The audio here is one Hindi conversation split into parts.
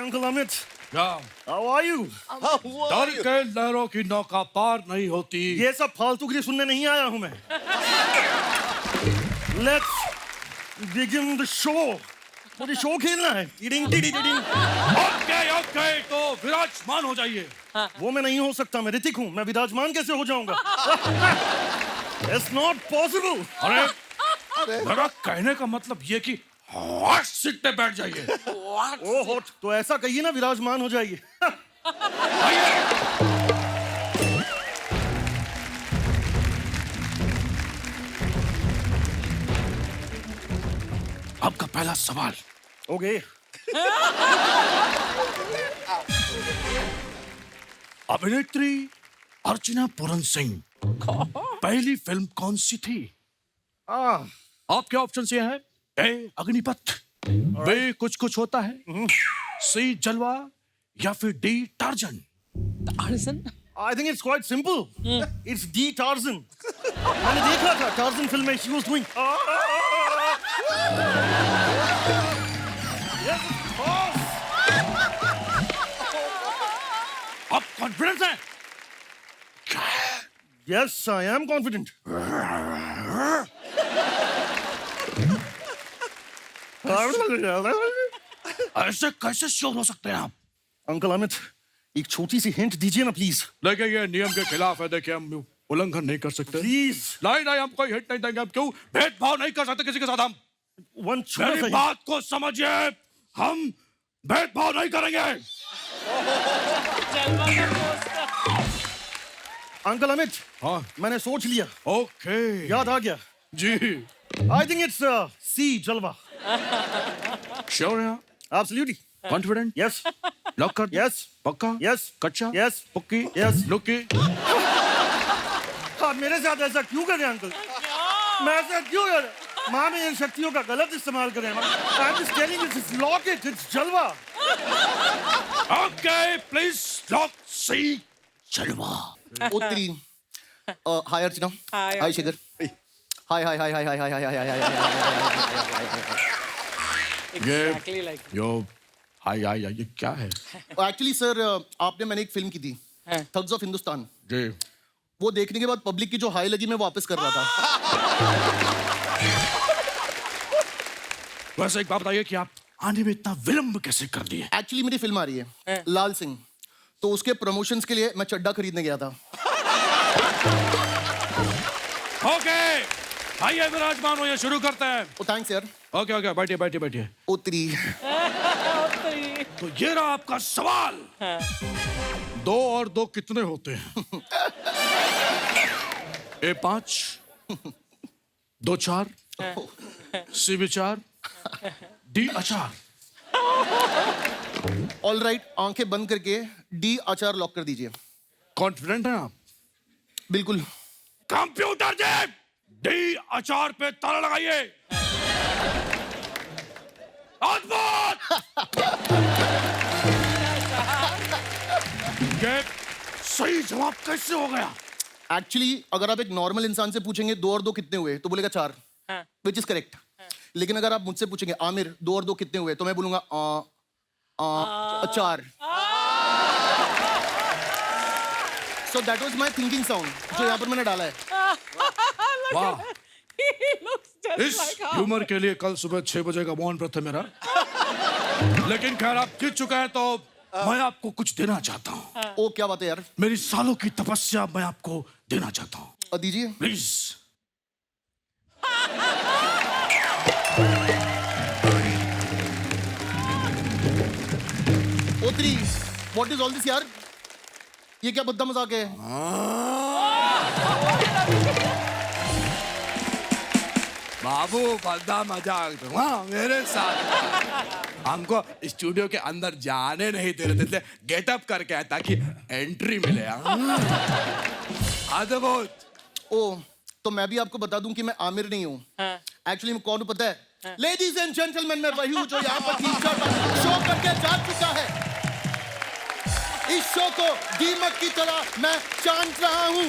Uncle Amit. क्या How are you? डर के लहरों की नौका पार नहीं होती। ये सब फालतूगिरी सुनने नहीं आया हूं मैं। Let's begin the show. मुझे शो खेलना है। Tiding tiding tiding. ओके तो विराजमान हो जाइए। वो मैं नहीं हो सकता, मैं ऋतिक हूँ, मैं विराजमान कैसे हो जाऊंगा? It's not possible. अरे मेरा कहने का मतलब ये कि हॉट सीट पे बैठ जाइए। ओ हॉट, तो ऐसा कहिए ना, विराजमान हो जाइए। आपका पहला सवाल। ओके। अभिनेत्री अर्चना पूरन सिंह पहली फिल्म कौन सी थी? आपके ऑप्शन ये है: ए अग्निपथ, बी कुछ कुछ होता है, सी जलवा, या फिर D torsion. Tarzan? I think it's quite simple. It's D Tarzan. मैंने देखा था Tarzan फिल्म में, she was doing. Yes, of course. आप कॉन्फिडेंस है? Yes, I am confident. ऐसे कैसे श्योर हो सकते हैं आप? अंकल अमित, एक छोटी सी हिंट दीजिए ना प्लीज। देखिए ये नियम के खिलाफ है, देखिए हम उल्लंघन नहीं कर सकते। प्लीज। नहीं हम कोई हिट नहीं देंगे, हम क्यों भेदभाव नहीं कर सकते किसी के साथ। हम वन मेरी बात को समझिए, हम भेदभाव नहीं करेंगे। अंकल अमित, हाँ मैंने सोच लिया। ओके याद आ गया। जी। आई थिंक इट्स सी जलवा। श्योर है? एब्सोल्युटली। कॉन्फिडेंट? यस। लॉक कर? यस। पक्का? यस। कच्चा? यस। पक्की? यस। लुक्की? आप मेरे साथ ऐसा क्यों कर रहे हैं अंकल? मैं ऐसा क्यों कर रहा हूं? माँ में इन शक्तियों का गलत इस्तेमाल कर रहे हैं। I am just telling you, it's lock it, it's जलवा। ओके प्लीज लॉक सी जलवा। उत्तरी। हाय अर्चना। Hi, हाय शेखर। हाय हाय हाय हाय हाय हाय हाय हाय हाय हाय। Exactly like. यो हाय ये क्या है? एक्चुअली सर, आपने मैंने एक फिल्म की थी, थग्स ऑफ हिंदुस्तान। जी। वो देखने के बाद पब्लिक की जो हाई लगी, मैं वापस कर रहा था। वैसे एक बात बताइए कि आप आने में इतना विलंब कैसे कर दिए? एक्चुअली मेरी फिल्म आ रही है लाल सिंह, तो उसके प्रमोशंस के लिए मैं चड्डा खरीदने गया था। ओके आइए विराजमान होइए, शुरू करते हैं। ओ थैंक्स यार। ओके बैठिए। उत्तरी। तो ये रहा आपका सवाल। 2 और 2 कितने होते हैं? ए 5, 2 4, सी विचार, डी अचार। ऑल राइट, आंखें बंद करके डी आचार लॉक कर दीजिए। कॉन्फिडेंट हैं आप? बिल्कुल। कंप्यूटर जी, डी अचार पे ताला लगाइए। अद्भुत! ये सही जवाब कैसे हो गया? एक्चुअली अगर आप एक नॉर्मल इंसान से पूछेंगे 2 और 2 कितने हुए, तो बोलेगा 4, विच इज करेक्ट। लेकिन अगर आप मुझसे पूछेंगे आमिर 2 और 2 कितने हुए, तो मैं बोलूंगा 4। So that was my thinking sound जो यहाँ पर मैंने डाला है। वाह, He looks just इस like her. ह्यूमर के लिए कल सुबह 6 बजे का मौन व्रत है मेरा। लेकिन खैर आप जीत चुका है, तो मैं आपको कुछ देना चाहता हूँ। ओ क्या बात है यार। मेरी सालों की तपस्या मैं आपको देना चाहता हूँ। दीजिए please. O3, what is all this यार? ये क्या बद्दा मजाक है? बाबू बद्दा मजाक तो हाँ मेरे साथ। हमको स्टूडियो के अंदर जाने नहीं दे रहे थे, गेटअप करके आया ताकि एंट्री मिले। अद्भुत। ओ तो मैं भी आपको बता दूं कि मैं आमिर नहीं हूँ। एक्चुअली मैं कौन हूँ पता है? लेडीज एंड जेंटलमैन, मैं वही हूँ जो यहाँ पर शो करके जा चुका है। इस शो को दीमक की तरह मैं चांद रहा हूँ।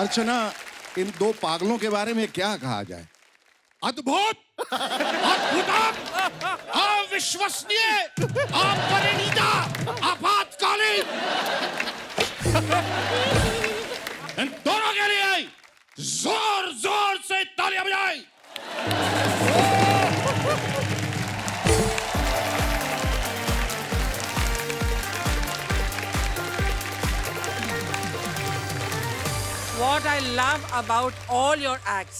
अर्चना, इन दो पागलों के बारे में क्या कहा जाए? अद्भुत, अद्भुतम, अविश्वसनीय, अपरिणीता, आपातकालीन। इन दोनों के लिए जोर जोर से तालियां बजाएं। What I love about all your acts,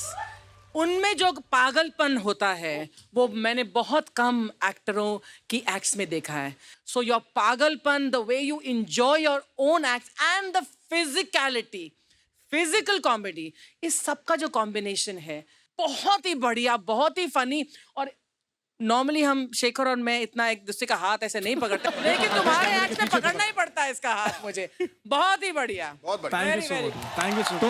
उनमें जो पागलपन होता है वो मैंने बहुत कम एक्टरों की एक्ट्स में देखा है. So your पागलपन, the way you enjoy your own acts and the physicality, physical comedy, इस सब का जो कॉम्बिनेशन है बहुत ही बढ़िया, बहुत ही फनी. और नॉर्मली हम शेखर और मैं इतना एक दूसरे का हाथ ऐसे नहीं पकड़ते, लेकिन तुम्हारे एक्ट में पकड़ना ही पड़ता है इसका हाथ मुझे. बहुत ही बढ़िया. बहुत बढ़िया। Very, very. Thank you so much. तो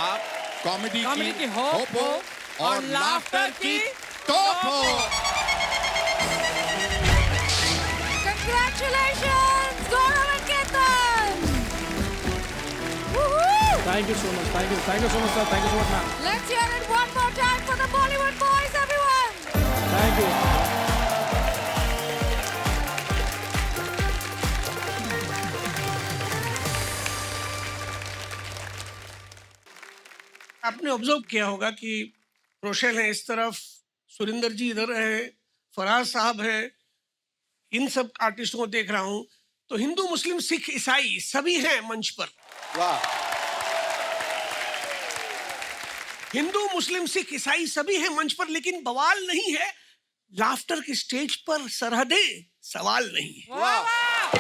आप कॉमेडी कॉमेडी की होप हो और लाफ्टर की टॉप हो। Congratulations, Gaurav and Ketan! Woohoo! Thank you so much, thank you so much sir, thank you so much ma'am, Let's hear it one more time for the Bollywood boys, everyone! Thank you. आपने ऑब्जर्व किया होगा कि रोशेल है इस तरफ, सुरिंदर जी इधर है, फराज साहब है, इन सब आर्टिस्टों को देख रहा हूं, तो हिंदू, मुस्लिम, सिख, ईसाई सभी हैं मंच पर. वाह, हिंदू, मुस्लिम, सिख, ईसाई सभी हैं मंच पर, लेकिन बवाल नहीं है. लाफ्टर की स्टेज पर सरहदें सवाल नहीं है. वाह वाह,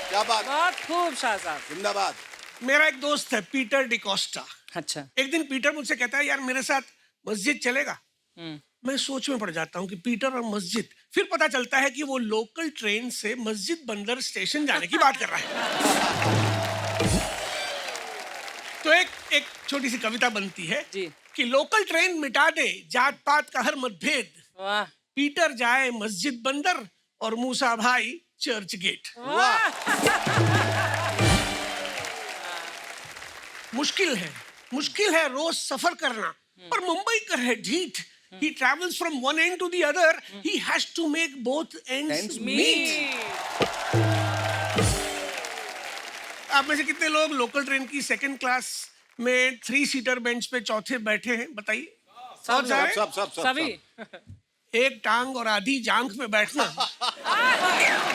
क्या बात, बहुत खूब शाह साहब. जिंदाबाद। मेरा एक दोस्त है पीटर डिकोस्टा. अच्छा. एक दिन पीटर मुझसे कहता है, यार मेरे साथ मस्जिद चलेगा. मैं सोच में पड़ जाता हूँ कि पीटर और मस्जिद. फिर पता चलता है कि वो लोकल ट्रेन से मस्जिद बंदर स्टेशन जाने की बात कर रहा है. तो एक छोटी सी कविता बनती है जी. कि लोकल ट्रेन मिटा दे जात पात का हर मतभेद, वाह पीटर जाए मस्जिद बंदर और मूसा भाई चर्च गेट. मुश्किल है रोज सफर करना, पर मुंबई कर है ढीठ. He travels from one end to the other. He has to make both ends meet. आप में से कितने लोग लोकल ट्रेन की सेकंड क्लास में 3 सीटर बेंच पे चौथे बैठे हैं? बताइए. सब सारे? सब सभी. एक टांग और आधी जांघ में बैठना.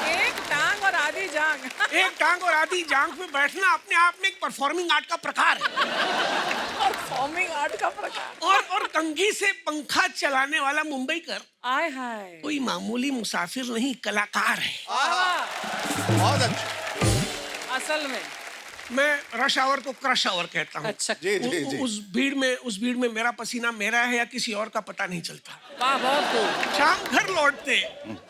एक टांग और आधी जांग. एक टांग और आधी जांघ में बैठना अपने आप में एक परफॉर्मिंग आर्ट का प्रकार है. परफॉर्मिंग आर्ट का प्रकार. और कंघी से पंखा चलाने वाला मुंबई कर आय हाय. कोई मामूली मुसाफिर नहीं, कलाकार है. बहुत अच्छा। असल में मैं रश आवर को क्रश आवर कहता हूँ. अच्छा. जी जी जी। उस भीड़ में मेरा पसीना मेरा है या किसी और का पता नहीं चलता. वाह बहुत खूब. शाम घर लौटते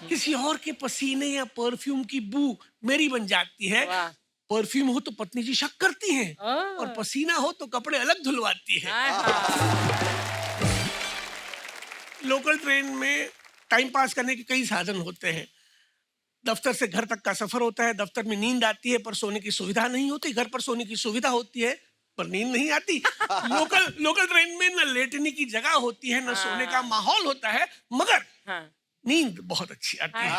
किसी और के पसीने या परफ्यूम की बू मेरी बन जाती है. वाह. परफ्यूम हो तो पत्नी जी शक करती हैं, और पसीना हो तो कपड़े अलग धुलवाती है. आय हाय. लोकल ट्रेन में टाइम पास करने के कई साधन होते हैं. दफ्तर से घर तक का सफर होता है. दफ्तर में नींद आती है पर सोने की सुविधा नहीं होती. घर पर सोने की सुविधा होती है पर नींद नहीं आती. लोकल ट्रेन में न लेटने की जगह होती है, न सोने का माहौल होता है, मगर नींद बहुत अच्छी आती है.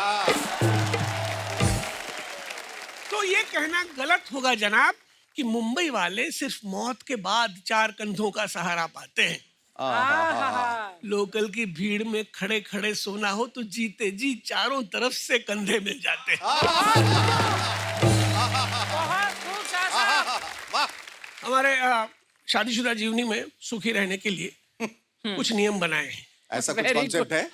तो ये कहना गलत होगा जनाब कि मुंबई वाले सिर्फ मौत के बाद 4 कंधों का सहारा पाते हैं. लोकल की भीड़ में खड़े खड़े सोना हो तो जीते जी चारों तरफ से कंधे मिल जाते हैं. बहुत खूब शाह साहब. हमारे शादीशुदा जीवनी में सुखी रहने के लिए कुछ नियम बनाए हैं. ऐसा कुछ Very कॉन्सेप्ट है?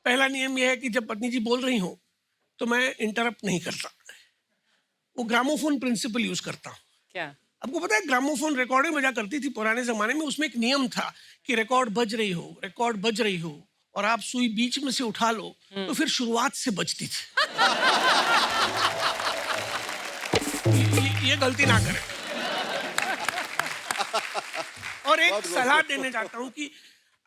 पहला नियम यह है कि जब पत्नी जी बोल रही हो तो मैं इंटरप्ट नहीं करता. वो ग्रामोफोन प्रिंसिपल यूज करता हूँ. क्या? आपको पता है ग्रामोफोन रिकॉर्डिंग बजा करती थी पुराने जमाने में. उसमें एक नियम था कि रिकॉर्ड बज रही हो और आप सुई बीच में से उठा लो तो फिर शुरुआत से बजती थी. ये गलती ना करें. और एक सलाह देने चाहता हूँ कि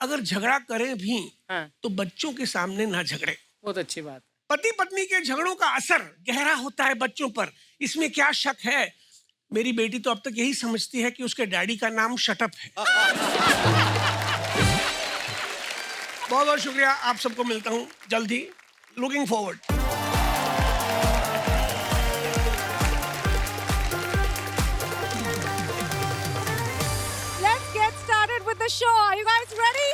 अगर झगड़ा करें भी तो बच्चों के सामने ना झगड़े. बहुत अच्छी बात. पति पत्नी के झगड़ों का असर गहरा होता है बच्चों पर, इसमें क्या शक है। मेरी बेटी तो अब तक यही समझती है कि उसके डैडी का नाम शटअप है। बहुत बहुत शुक्रिया, आप सबको मिलता हूं जल्द ही। Looking forward. Let's get started with the show. Are you guys ready?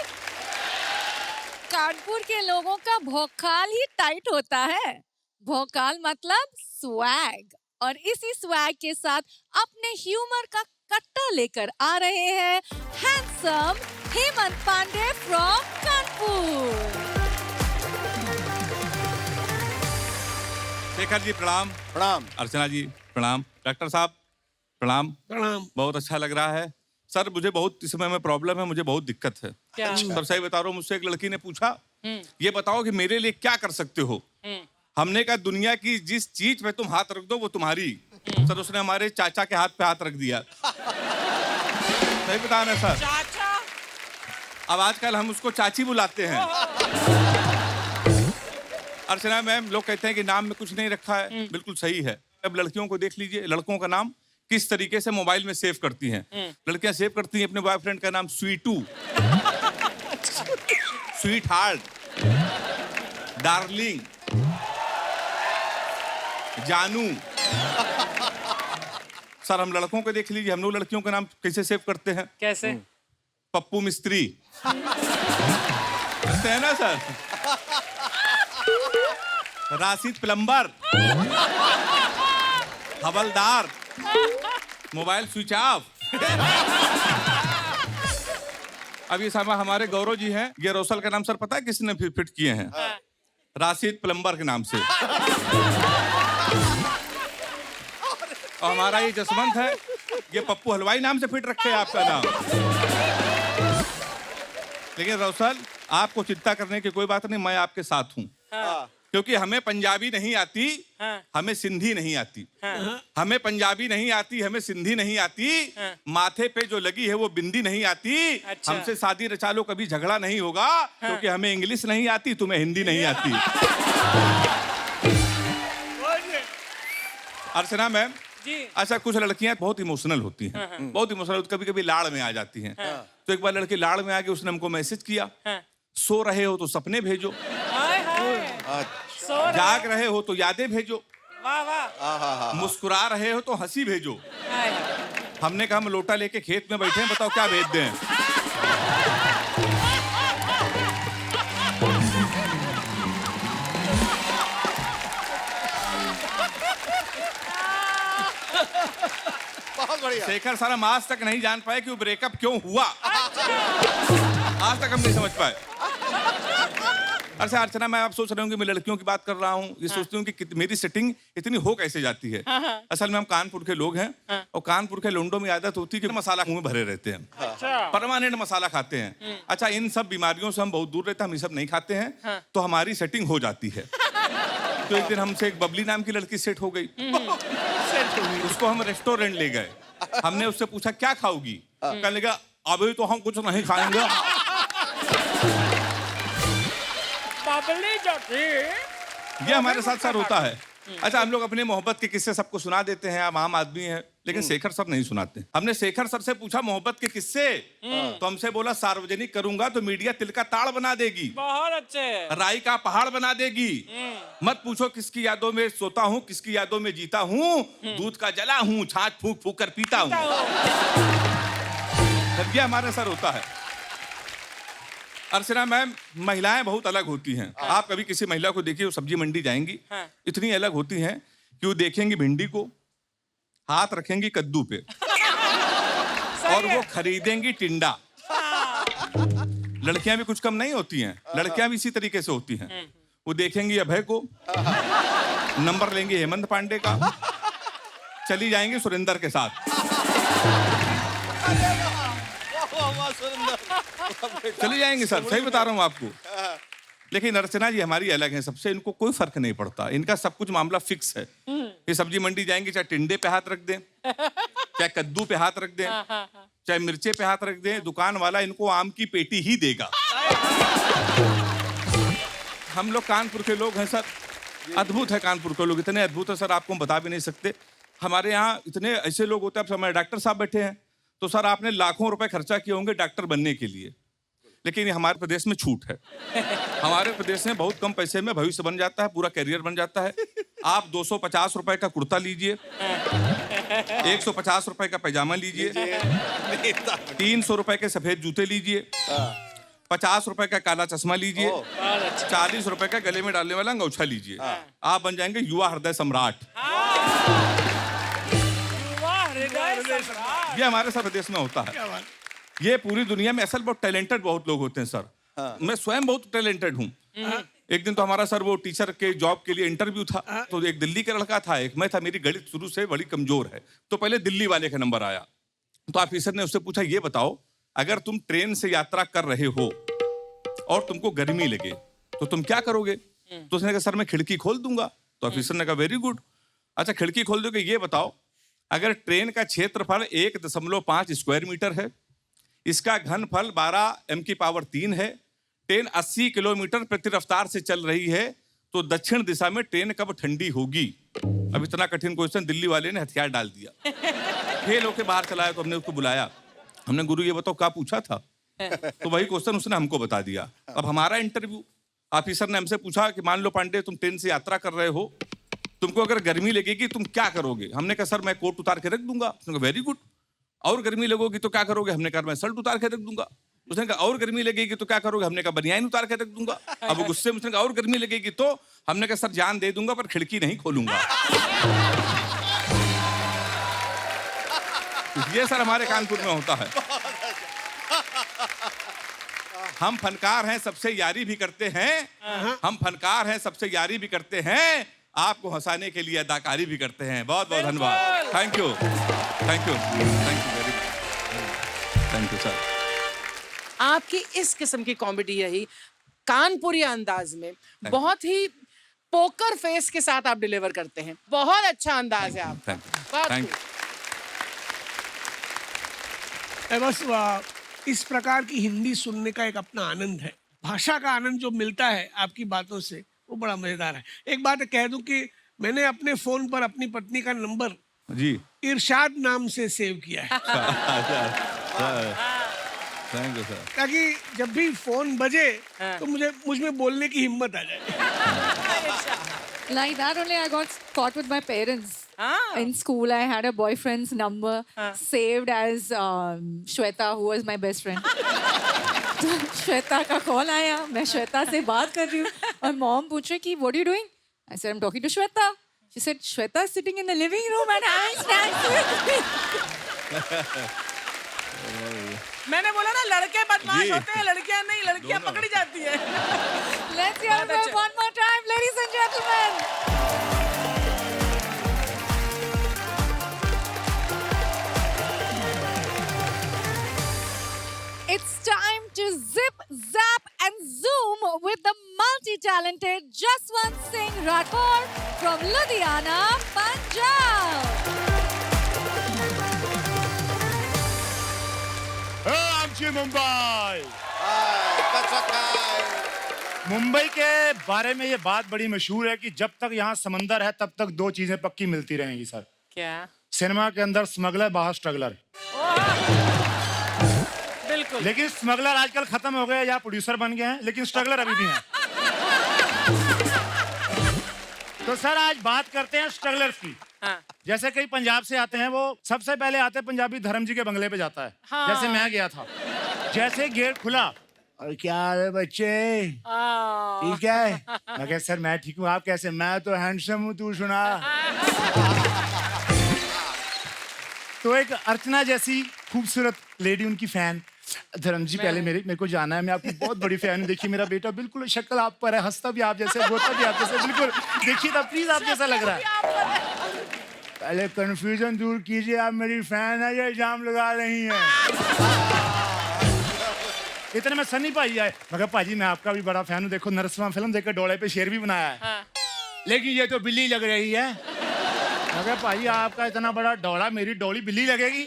Kanpur के लोगों का भौकाल ही टाइट होता है। भौकाल मतलब स्वैग, और इसी स्वैग के साथ अपने ह्यूमर का कट्टा लेकर आ रहे हैं हैंडसम हेमंत पांडे फ्रॉम कानपुर। शेखर जी प्रणाम। प्रणाम। अर्चना जी प्रणाम। डॉक्टर साहब प्रणाम। प्रणाम। बहुत अच्छा लग रहा है सर। मुझे बहुत इस समय में प्रॉब्लम है, मुझे बहुत दिक्कत है। क्या? सर सही बता रहा हूँ, मुझसे एक लड़की ने पूछा ये बताओ कि मेरे लिए क्या कर सकते हो। हमने कहा दुनिया की जिस चीज पे तुम हाथ रख दो वो तुम्हारी। सर उसने हमारे चाचा के हाथ पे हाथ रख दिया। सही बता रहे सर। चाचा। अब आजकल हम उसको चाची बुलाते हैं। अर्चना मैम, लोग कहते हैं कि नाम में कुछ नहीं रखा है, बिल्कुल सही है। अब लड़कियों को देख लीजिए, लड़कों का नाम किस तरीके से मोबाइल में सेव करती हैं। लड़कियां सेव करती हैं अपने बॉयफ्रेंड का नाम स्वीटू, स्वीट हार्ट, डार्लिंग, जानू। सर हम लड़कों को देख लीजिए, हम लोग लड़कियों का नाम कैसे सेव करते हैं? कैसे? पप्पू मिस्त्री करते हैं ना सर। राशिद प्लम्बर, हवलदार, मोबाइल स्विच ऑफ। अब ये समय हमारे गौरव जी हैं, ये रोसल का नाम सर पता है किसने फिट किए हैं? राशिद प्लम्बर के नाम से। और हमारा ये जसवंत है, ये पप्पू हलवाई नाम से फिट रखे हैं आपका नाम। लेकिन रोसल आपको चिंता करने की कोई बात नहीं, मैं आपके साथ हूँ। क्योंकि हमें पंजाबी नहीं आती, हमें सिंधी नहीं आती। हमें पंजाबी नहीं आती, हमें सिंधी नहीं आती। माथे पे जो लगी है वो बिंदी नहीं आती। अच्छा। हमसे शादी रचा लो, कभी झगड़ा नहीं होगा। क्योंकि हमें इंग्लिश नहीं आती, तुम्हें हिंदी नहीं आती। अर्चना मैम जी। अच्छा, कुछ लड़कियां बहुत इमोशनल होती हैं, बहुत इमोशनल, कभी कभी लाड़ में आ जाती हैं। तो एक बार लड़की लाड़ में आके उसने हमको मैसेज किया, सो रहे हो तो सपने भेजो, हाय हाय। सो रहे। जाग रहे हो तो यादें भेजो, वाह वाह। मुस्कुरा रहे हो तो हंसी भेजो। हाय हाय। हमने कहा हम लोटा लेके खेत में बैठे हैं, बताओ क्या भेज दें। बहुत बढ़िया। शेखर सर हम आज तक नहीं जान पाए कि वो ब्रेकअप क्यों हुआ। आज तक हम नहीं समझ पाए। अच्छा अर्चना, मैं आप सोच रहे होंगे मैं लड़कियों की बात कर रहा हूँ, ये सोचती हूँ कि मेरी सेटिंग इतनी हो कैसे जाती है। असल में हम कानपुर के लोग हैं, और कानपुर के लोंडों में आदत होती है कि मसाला मुंह में भरे रहते हैं, परमानेंट मसाला खाते हैं। अच्छा, इन सब बीमारियों से हम बहुत दूर रहते हैं, हम ये सब नहीं खाते हैं, तो हमारी सेटिंग हो जाती है। तो एक दिन हमसे एक बबली नाम की लड़की सेट हो गई। उसको हम रेस्टोरेंट ले गए, हमने उससे पूछा क्या खाओगी? कहने लगा अभी तो हम कुछ नहीं खाएंगे। ये हमारे साथ सर होता है। अच्छा, हम लोग अपने मोहब्बत के किस्से सबको सुना देते हैं, हम आम आदमी हैं, लेकिन शेखर सर नहीं सुनाते। हमने शेखर सर से पूछा मोहब्बत के किस्से, तो हमसे बोला सार्वजनिक करूंगा तो मीडिया तिल का ताड़ बना देगी, बहुत अच्छे। राई का पहाड़ बना देगी। मत पूछो किसकी यादों में सोता हूँ, किसकी यादों में जीता हूँ, दूध का जला हूँ, छाछ फूक फूक कर पीता हूँ। ये हमारे सर होता है। अर्चना मैम, महिलाएं बहुत अलग होती हैं। आप कभी किसी महिला को देखिए, वो सब्जी मंडी जाएंगी, इतनी अलग होती हैं कि वो देखेंगी भिंडी को, हाथ रखेंगी कद्दू पे, और वो खरीदेंगी टिंडा। लड़कियां भी कुछ कम नहीं होती हैं, लड़कियां भी इसी तरीके से होती हैं। वो देखेंगी अभय को, नंबर लेंगे हेमंत पांडे का, चली जाएंगी सुरेंद्र के साथ। चली जाएंगे सर, सही बता रहा हूँ आपको। लेकिन अर्चना जी हमारी अलग है सबसे, इनको कोई फर्क नहीं पड़ता, इनका सब कुछ मामला फिक्स है। ये सब्जी मंडी जाएंगे, चाहे टिंडे पे हाथ रख दें, चाहे कद्दू पे हाथ रख दें, चाहे मिर्चे पे हाथ रख दें, दुकान वाला इनको आम की पेटी ही देगा। हम लोग कानपुर के लोग हैं सर, अद्भुत है कानपुर के लोग, इतने अद्भुत है सर, आपको हम बता भी नहीं सकते। हमारे यहाँ इतने ऐसे लोग होते हैं, अब हमारे डॉक्टर साहब बैठे हैं, तो सर आपने लाखों रुपए खर्चा किए होंगे डॉक्टर बनने के लिए, लेकिन ये हमारे प्रदेश में छूट है। हमारे प्रदेश में बहुत कम पैसे में भविष्य बन जाता है, पूरा करियर बन जाता है। आप 250 रुपए का कुर्ता लीजिए, 150 रुपए का पैजामा लीजिए, 300 रुपए के सफेद जूते लीजिए, 50 रुपए का काला चश्मा लीजिए, 40 रुपए का गले में डालने वाला अंगूछा लीजिए, आप बन जाएंगे युवा हृदय सम्राट। ये हमारे सर प्रदेश में होता है। ये पूरी दुनिया में असल बहुत टैलेंटेड बहुत लोग होते हैं सर। मैं स्वयं बहुत टैलेंटेड हूँ। एक दिन तो हमारा सर वो टीचर के जॉब के लिए इंटरव्यू था, तो एक दिल्ली का लड़का था, एक मैं था, मेरी गणित शुरू से बड़ी कमजोर है, तो पहले दिल्ली वाले का नंबर आया। तो ऑफिसर ने उससे पूछा, ये बताओ अगर तुम ट्रेन से यात्रा कर रहे हो और तुमको गर्मी लगे तो तुम क्या करोगे? तो उसने कहा सर मैं खिड़की खोल दूंगा। तो ऑफिसर ने कहा वेरी गुड, अच्छा खिड़की खोल दोगे, ये बताओ अगर ट्रेन का क्षेत्रफल 1.5 स्क्वायर मीटर है, इसका घनफल 12 m³ है, ट्रेन 80 किलोमीटर प्रति रफ्तार से चल रही है, तो दक्षिण दिशा में ट्रेन कब ठंडी होगी? अब इतना कठिन क्वेश्चन दिल्ली वाले ने हथियार डाल दिया। फेल होके बाहर चलाया, तो हमने उसको बुलाया, हमने गुरु ये बताओ क्या पूछा था? तो वही क्वेश्चन उसने हमको बता दिया। अब हमारा इंटरव्यू, ऑफिसर ने हमसे पूछा कि मान लो पांडे तुम ट्रेन से यात्रा कर रहे हो, तुमको अगर गर्मी लगेगी तुम क्या करोगे? हमने कहा सर मैं कोट उतार के रख दूंगा। उसने कहा वेरी गुड। और गर्मी लगेगी तो क्या करोगे? हमने कहा मैं शर्ट उतार के रख दूंगा। उसने कहा और गर्मी लगेगी तो क्या करोगे? हमने कहा बनियान उतार के रख दूंगा। अब वो गुस्से में उसने कहा और गर्मी लगेगी तो? हमने कहा सर जान दे दूंगा पर खिड़की नहीं खोलूंगा। ये सर हमारे कानपुर में होता है। हम फनकार हैं, सबसे यारी भी करते हैं। हम फनकार हैं, सबसे यारी भी करते हैं, आपको हंसाने के लिए अदाकारी भी करते हैं। बहुत बहुत धन्यवाद। Thank you, thank you, thank you very much, thank you sir. आपकी इस किस्म की कॉमेडी यही कानपुरी अंदाज में बहुत ही पोकर फेस के साथ आप डिलीवर करते हैं। बहुत अच्छा अंदाज है आपका। Thank you. बस इस प्रकार की हिंदी सुनने का एक अपना आनंद है। भाषा का आनंद जो मिलता है आपकी बातों से, वो बड़ा मजेदार है। एक बात कह दूं कि मैंने अपने फोन पर अपनी पत्नी का नंबर जी इरशाद नाम से सेव किया है। Thank you sir. ताकि जब भी फोन बजे तो मुझ में बोलने की हिम्मत आ जाए। Like that only I got caught with my parents. In school I had a boyfriend's number saved as Shweta, who was my best friend. तो श्वेता का कॉल आया, मैं श्वेता से बात कर रही हूँ और मॉम पूछ रही कि what are you doing? I said I'm talking to Shweta. She said Shweta is sitting in the living room and I stand with me. मैंने बोला ना लड़के बदमाश होते हैं, लड़कियां नहीं, लड़कियां पकड़ी जाती है। Let's hear it one more time, ladies and gentlemen. It's time to zip, zap and zoom with the multi-talented Jaswant Singh Rathore from Ludhiana, Punjab. आमची मुंबई। मुंबई के बारे में ये बात बड़ी मशहूर है कि जब तक यहाँ समंदर है तब तक दो चीजें पक्की मिलती रहेंगी सर। क्या? सिनेमा के अंदर स्मगलर, बाहर स्ट्रगलर। बिल्कुल। लेकिन स्मगलर आजकल खत्म हो गए या प्रोड्यूसर बन गए हैं, लेकिन स्ट्रगलर अभी भी हैं। तो सर आज बात करते हैं स्ट्रगलर्स की। जैसे कई पंजाब से आते हैं, वो सबसे पहले आते हैं पंजाबी धर्म जी के बंगले पे जाता है। जैसे मैं गया था, जैसे गेट खुला, और क्या है बच्चे, ठीक है? मैं कहा सर मैं ठीक हूँ, आप कैसे? मैं तो हैंडसम हूँ, तू सुना। तो एक अर्चना जैसी खूबसूरत लेडी, उनकी फैन, धर्म जी पहले मेरे को जाना है, मैं आपकी बहुत बड़ी फैन हूँ, देखिए मेरा बेटा बिल्कुल शक्ल आप पर है, हंसता भी आप जैसे, बोलता भी आप जैसे, बिल्कुल देखिए तो प्लीज आप जैसा लग रहा है। पहले कंफ्यूजन दूर कीजिए, आप मेरी फैन है या इल्जाम लगा रही हैं? इतने में सनी भाई आए, मगर भाजी मैं आपका भी बड़ा फैन हूँ, देखो नरसिम्हा फिल्म देखकर डोले पे शेर भी बनाया है, लेकिन ये तो बिल्ली लग रही है। मगर भाई आपका इतना बड़ा डोला, मेरी डोली बिल्ली लगेगी?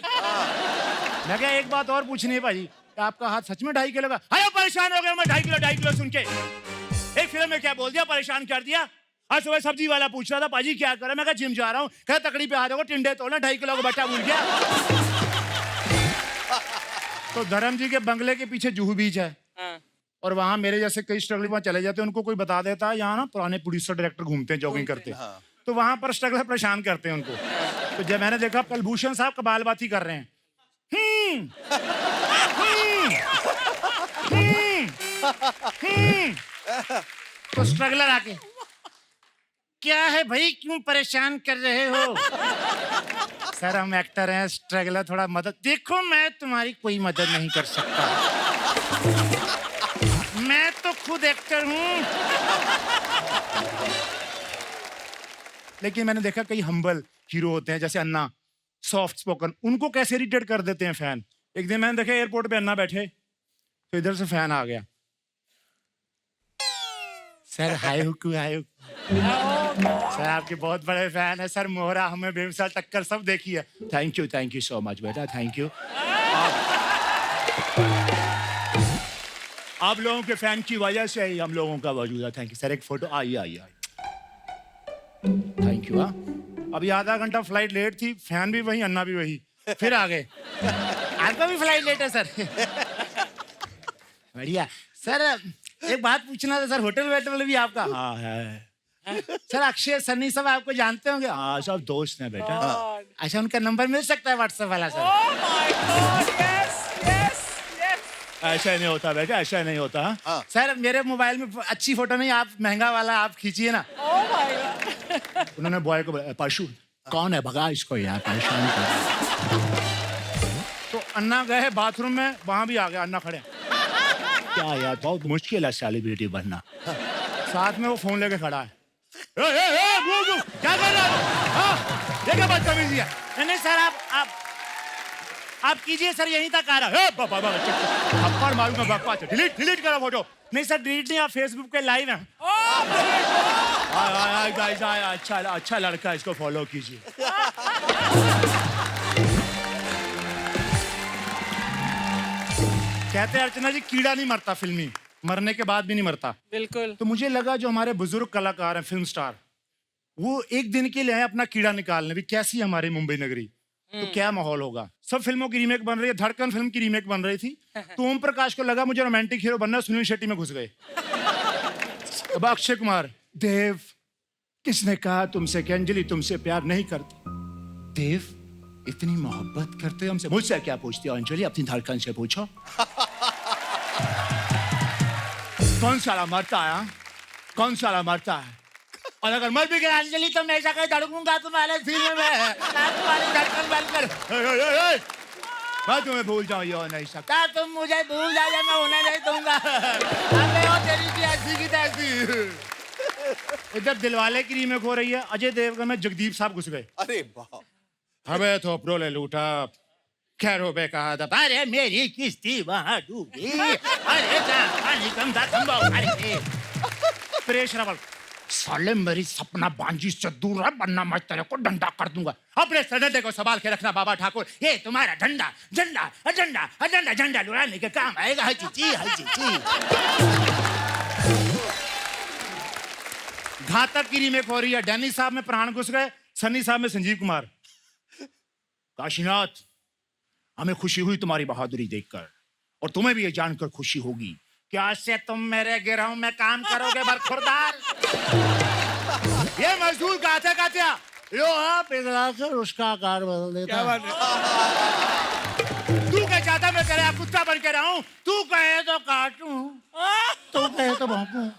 मैं क्या एक बात और पूछनी है भाई, आपका हाथ सच में 2.5 किलो का? अरे परेशान हो गया मैं 2.5 किलो सुन के। एक फिल्म में क्या बोल दिया, परेशान कर दिया। आज सुबह सब्जी वाला पूछ रहा था पाजी क्या कर रहा है, मैं कहा जिम जा रहा हूँ। कहा तकड़ी पे आ जाओ, टिंडे तोड़ना, 2.5 किलो का बट्टा भूल गया। तो धर्म जी के बंगले के पीछे जुहू बीच है, और वहां मेरे जैसे कई स्ट्रगलर वहां चले जाते हैं, उनको कोई बता देता है यहाँ ना पुराने प्रोड्यूसर डायरेक्टर घूमते हैं, जॉगिंग करते हैं, तो वहां पर स्ट्रगलर परेशान करते हैं उनको। तो जब मैंने देखा कलभूषण साहब कबालबाती कर रहे हैं, तो स्ट्रगलर आके, क्या है भाई, क्यों परेशान कर रहे हो? सर हम एक्टर हैं, स्ट्रगलर, थोड़ा मदद। देखो मैं तुम्हारी कोई मदद नहीं कर सकता, मैं तो खुद एक्टर हूं। लेकिन मैंने देखा कई हम्बल हीरो होते हैं, जैसे अन्ना, सॉफ्ट स्पोकन, उनको कैसे इरिटेट कर देते हैं फैन। एक दिन मैंने देखा एयरपोर्ट पे अन्ना बैठे, तो इधर से फैन आ गया, सर हाय हुक्कू हाय हुक्कू, सर आपके बहुत बड़े फैन है सर, मोहरा हमें बेमिसाल टक्कर सब देखी है। थैंक यू सो मच बेटा, थैंक यू। आप लोगों के फैन की वजह से ही हम लोगों का वजूद है। थैंक यू सर, एक फोटो आइए। Thank you. अभी आधा घंटा फ्लाइट लेट थी, फैन भी वही, अन्ना भी वही, फिर आ गए। आपका भी फ्लाइट लेट है सर? बढ़िया सर, एक बात पूछना था सर, होटल वेटल भी आपका? हाँ है सर। अक्षय सन्नी सब आपको जानते होंगे? हाँ सब दोस्त हैं बेटा। अच्छा उनका नंबर मिल सकता है व्हाट्सएप वाला सर? ऐसा नहीं होता बेटा, ऐसा नहीं होता। सर मेरे मोबाइल में अच्छी फोटो नहीं, आप महंगा वाला आप खींचिए ना। उन्होंने बॉय को बोला, परशु कौन है, भगा इसको यार, परेशान कर। तो अन्ना गए बाथरूम में, वहां भी आ गया अन्ना खड़े। क्या यार बहुत मुश्किल है सेलिब्रिटी बनना। साथ में वो फोन लेके खड़ा है। क्या कर रहा है? ये क्या बदतमीजी है? नहीं सर आप कीजिए सर, यहीं तक आ रहा है। थप्पड़ मारूंगा, बकवास है, डिलीट करो फोटो। नहीं सर डिलीट नहीं, आप फेसबुक पे लाइव हैं। अच्छा लड़का, इसको फॉलो कीजिए। कहते हैं अर्चना जी कीड़ा नहीं मरता फिल्मी, मरने के बाद भी नहीं मरता। बिल्कुल। तो मुझे लगा जो हमारे बुजुर्ग कलाकार हैं, फिल्म स्टार, वो एक दिन के लिए आए अपना कीड़ा निकालने। भी कैसी हमारी मुंबई नगरी, तो क्या माहौल होगा। सब फिल्मों की रीमेक बन रही है, धड़कन फिल्म की रीमेक बन रही थी, तो ओम प्रकाश को लगा मुझे रोमांटिक हीरो बनना, सुनील शेट्टी में घुस गए। अब अक्षय कुमार, देव किसने कहा तुमसे कि अंजलि तुमसे प्यार नहीं करती? देव इतनी मोहब्बत करते हमसे, मुझसे क्या पूछती हो अंजलि, अपनी धड़कन से पूछो। कौन साला मरता है, कौन साला मरता है? और अगर मर भी गया अंजलि तो मैं जाकर धड़कूंगा तुम्हारे सीने में, तुम्हारी धड़कन बंद कर। मैं तुम्हें भूल जाऊं, ये हो नहीं सकता, तुम मुझे भूल जाओ, मैं उन्हें नहीं दूंगा। तेरी की ऐसी की तैसी। इधर दिलवाले की रीमेक हो रही है, अजय देवगन में जगदीप साहब घुस गए। अरे वाह, हमें थोपड़ो ले लूटा, खैरों पे कहा था, अरे मेरी किस्ती वहां डूबी, अरे पानी कम था प्रेश रवल, साले मेरी सपना बांजी से दूर है, वरना मैं तेरे को डंडा कर दूंगा। अपने सडंडे को संभाल के रखना बाबा ठाकुर, ये तुम्हारा डंडा झंडा अजंडा अजंडा झंडा लुढ़ाने के काम आएगा। हाय चीची। घातक की रीमेक हो रही है, डैनी साहब में प्राण घुस गए, सन्नी साहब में संजीव कुमार। काशीनाथ हमें खुशी हुई तुम्हारी बहादुरी देखकर, और तुम्हें भी ये जानकर खुशी होगी कि आज से तुम मेरे गिरोह में काम करोगे बरखुरदार। ये मजदूर गाते लोहा पिघलाकर उसका आकार बदल देता है। तू क्या चाहता मैं तेरे यहाँ कुत्ता बन के रहूं? तू कहे तो काटूं, तू कहे तो भौंकूं।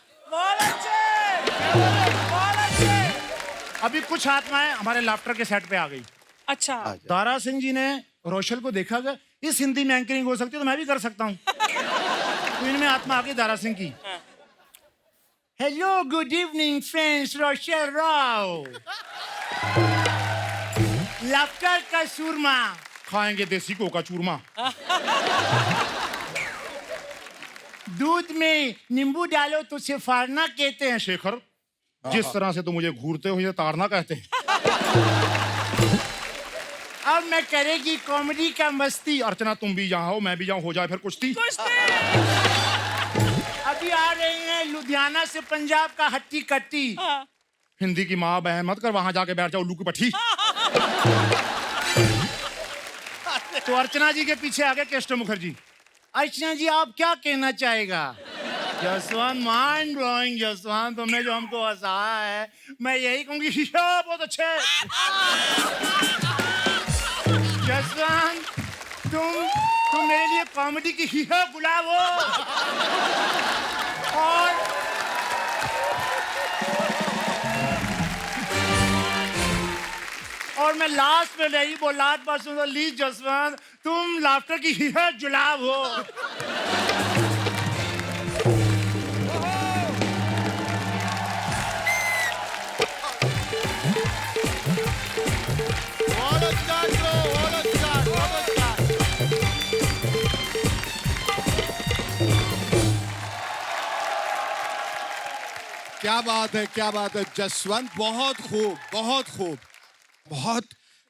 अभी कुछ आत्माएं हमारे लाफ्टर के सेट पे आ गई। अच्छा। दारा सिंह जी ने रोशल को देखा कि इस हिंदी में एंकरिंग हो सकती है तो मैं भी कर सकता हूँ। तो इनमें आत्मा आ गई दारा सिंह की। Hello good evening friends, Roshal Rao, laughter का चूरमा खाएंगे, देसी को का चूरमा। दूध में नींबू डालो तो उसे फाड़ना कहते हैं शेखर, जिस तरह से तुम मुझे घूरते हो ये ताड़ना कहते हैं। अब मैं करेगी कॉमेडी का मस्ती। अर्चना तुम भी यहाँ हो, मैं भी यहाँ, हो जाए फिर कुश्ती। अभी आ रही हैं लुधियाना से पंजाब का हट्टी कट्टी। हिंदी की माँ बहन मत कर, वहां जाके बैठ जाओ उल्लू की पट्टी। तो अर्चना जी के पीछे आ गए केशव मुखर्जी। अर्चना जी आप क्या कहना चाहेगा? जसवंत माइंड ब्लोइंग जसवंत, तुमने जो हमको हंसाया है, मैं यही कहूंगी बहुत अच्छे। जसवंत तुम मेरे लिए कॉमेडी की हीरो गुलाब हो। और मैं लास्ट में नहीं बोला बस ली जसवंत, तुम लाफ्टर की हीरो जुलाब हो। क्या बात है, क्या बात है जसवंत, बहुत खूब, बहुत खूब, बहुत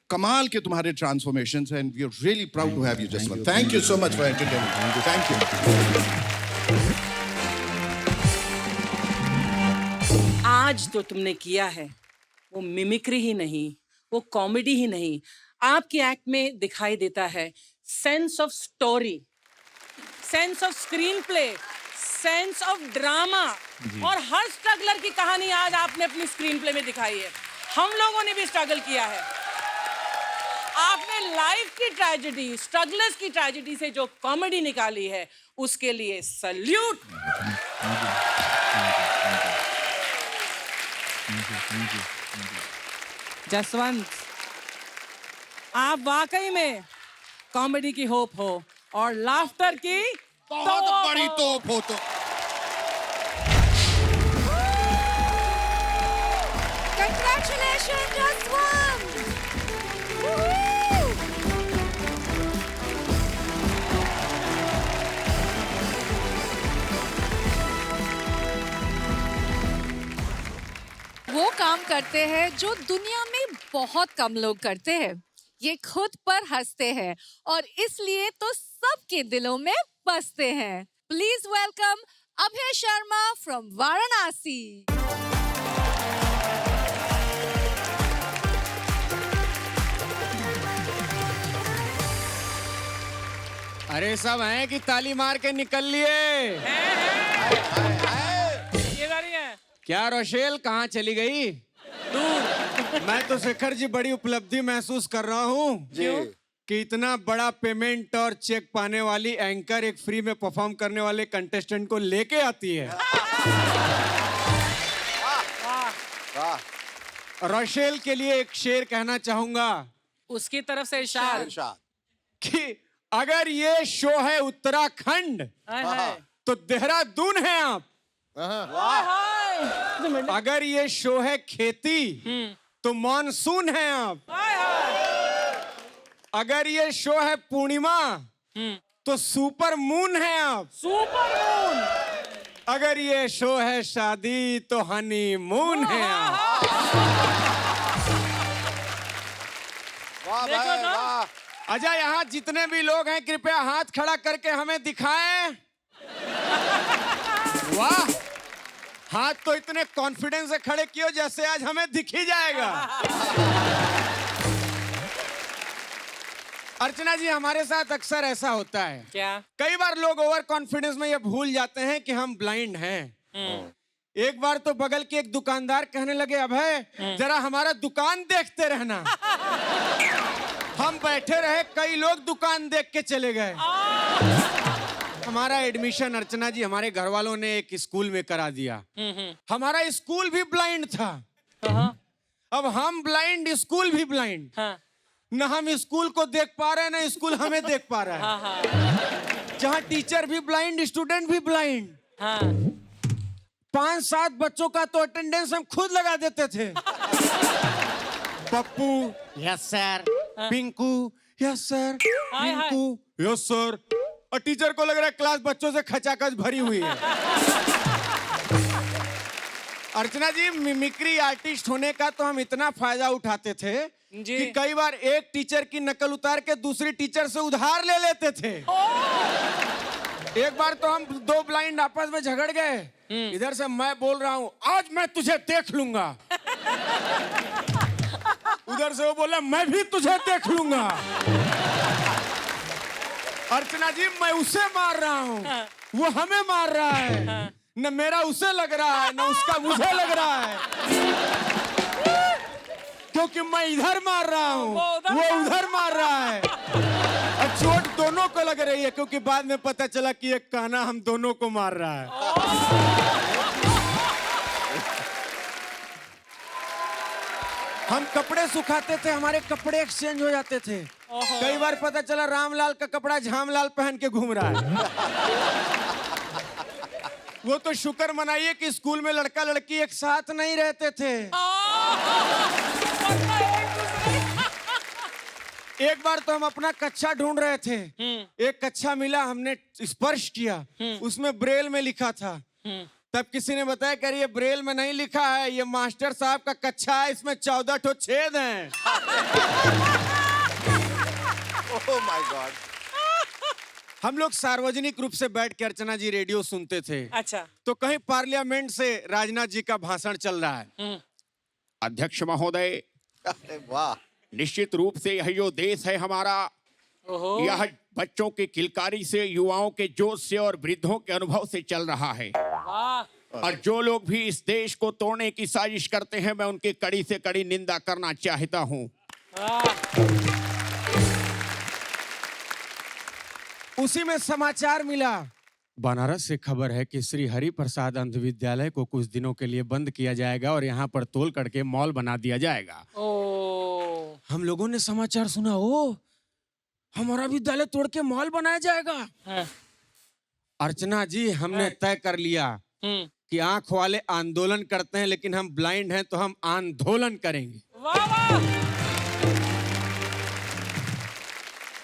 कमाल के तुम्हारे ट्रांसफॉर्मेशंस हैं, and we are really proud to have you Jaswant. Thank you so much for entertaining. Thank you. आज जो तुमने किया है वो मिमिक्री ही नहीं, वो कॉमेडी ही नहीं, आपकी एक्ट में दिखाई देता है sense of story, sense of screen play, sense of drama, और हर स्ट्रगलर की कहानी आज आपने अपनी स्क्रीन प्ले में दिखाई है। हम लोगों ने भी स्ट्रगल किया है। आपने लाइफ की ट्रेजेडी, स्ट्रगलर्स की ट्रेजेडी से जो कॉमेडी निकाली है, उसके लिए सल्यूट। जसवंत, आप वाकई में कॉमेडी की होप हो और लाफ्टर की बहुत बड़ी तोप हो। तो Congratulations, Jaswant! Woohoo! वो काम करते हैं जो दुनिया में बहुत कम लोग करते हैं। ये खुद पर हंसते हैं और इसलिए तो सबके दिलों में बसते हैं। Please welcome Abhay Sharma from Varanasi. अरे सब हैं कि ताली मार के निकल लिए? ये बारी है। क्या रोशेल कहाँ चली गई? मैं तो शेखर जी बड़ी उपलब्धि महसूस कर रहा हूँ कि इतना बड़ा पेमेंट और चेक पाने वाली एंकर एक फ्री में परफॉर्म करने वाले कंटेस्टेंट को लेके आती है। रोशेल के लिए एक शेर कहना चाहूंगा। उसकी तरफ से इरशाद कि अगर ये शो है उत्तराखंड तो देहरादून है आप। अगर ये शो है खेती तो मानसून है आप। अगर ये शो है पूर्णिमा तो सुपर मून है आप। Super moon. अगर ये शो है शादी तो हनीमून है आप। देखो तो। अच्छा, यहाँ जितने भी लोग हैं कृपया हाथ खड़ा करके हमें दिखाएं। वाह, हाथ तो इतने कॉन्फिडेंस से खड़े किए जैसे आज हमें दिख ही जाएगा। अर्चना जी, हमारे साथ अक्सर ऐसा होता है। क्या? कई बार लोग ओवर कॉन्फिडेंस में ये भूल जाते हैं कि हम ब्लाइंड हैं। एक बार तो बगल के एक दुकानदार कहने लगे, अभय जरा हमारा दुकान देखते रहना। हम बैठे रहे, कई लोग दुकान देख के चले गए। हमारा एडमिशन अर्चना जी हमारे घर वालों ने एक स्कूल में करा दिया। हमारा स्कूल भी ब्लाइंड था। अब हम ब्लाइंड, स्कूल भी ब्लाइंड। न हम स्कूल को देख पा रहे हैं, न स्कूल हमें देख पा रहा है। जहाँ टीचर भी ब्लाइंड, स्टूडेंट भी ब्लाइंड। 5-7 बच्चों का तो अटेंडेंस हम खुद लगा देते थे। Pappu yes sir, Pinku yes sir, Pinku yes sir. और टीचर को लग रहा है क्लास बच्चों से खचाखच भरी हुई है। अर्चना जी, मिमिक्री आर्टिस्ट होने का तो हम इतना फायदा उठाते थे कि कई बार एक टीचर की नकल उतार के दूसरी टीचर से उधार ले लेते थे। एक बार तो हम 2 ब्लाइंड आपस में झगड़ गए। इधर से मैं बोल रहा हूँ, आज मैं तुझे देख लूंगा। उधर से वो बोला मैं भी तुझे देख लूंगा। अर्चना जी मैं उसे मार रहा हूँ, वो हमें मार रहा है। न मेरा उसे लग रहा है, न उसका मुझे लग रहा है, क्योंकि मैं इधर मार रहा हूँ, वो उधर मार रहा है। और चोट दोनों को लग रही है, क्योंकि बाद में पता चला कि एक कान्हा हम दोनों को मार रहा है। हम कपड़े सुखाते थे, हमारे कपड़े एक्सचेंज हो जाते थे। कई बार पता चला रामलाल का कपड़ा झामलाल पहन के घूम रहा है। वो तो शुक्र मनाइए कि स्कूल में लड़का लड़की एक साथ नहीं रहते थे। एक बार तो हम अपना कच्छा ढूंढ रहे थे, एक कच्छा मिला, हमने स्पर्श किया, उसमें ब्रेल में लिखा था। तब किसी ने बताया कि ये ब्रेल में नहीं लिखा है, ये मास्टर साहब का कच्छा है, इसमें 14 ठो छेद हैं। Oh my God. हम लोग सार्वजनिक रूप से बैठ के अर्चना जी रेडियो सुनते थे। अच्छा। तो कहीं पार्लियामेंट से राजनाथ जी का भाषण चल रहा है। अध्यक्ष महोदय, वाह, निश्चित रूप से यह जो देश है हमारा, यह बच्चों की किलकारी से, युवाओं के जोश से और वृद्धों के अनुभव से चल रहा है। और जो लोग भी इस देश को तोड़ने की साजिश करते हैं, मैं उनकी कड़ी से कड़ी निंदा करना चाहता हूं। उसी में समाचार मिला, बनारस से खबर है कि श्री हरि प्रसाद अंध विद्यालय को कुछ दिनों के लिए बंद किया जाएगा और यहाँ पर तोल करके मॉल बना दिया जाएगा। हम लोगों ने समाचार सुना, ओ हमारा विद्यालय तोड़ के मॉल बनाया जाएगा। अर्चना जी हमने तय कर लिया कि आंख वाले आंदोलन करते हैं, लेकिन हम ब्लाइंड हैं तो हम आंदोलन करेंगे।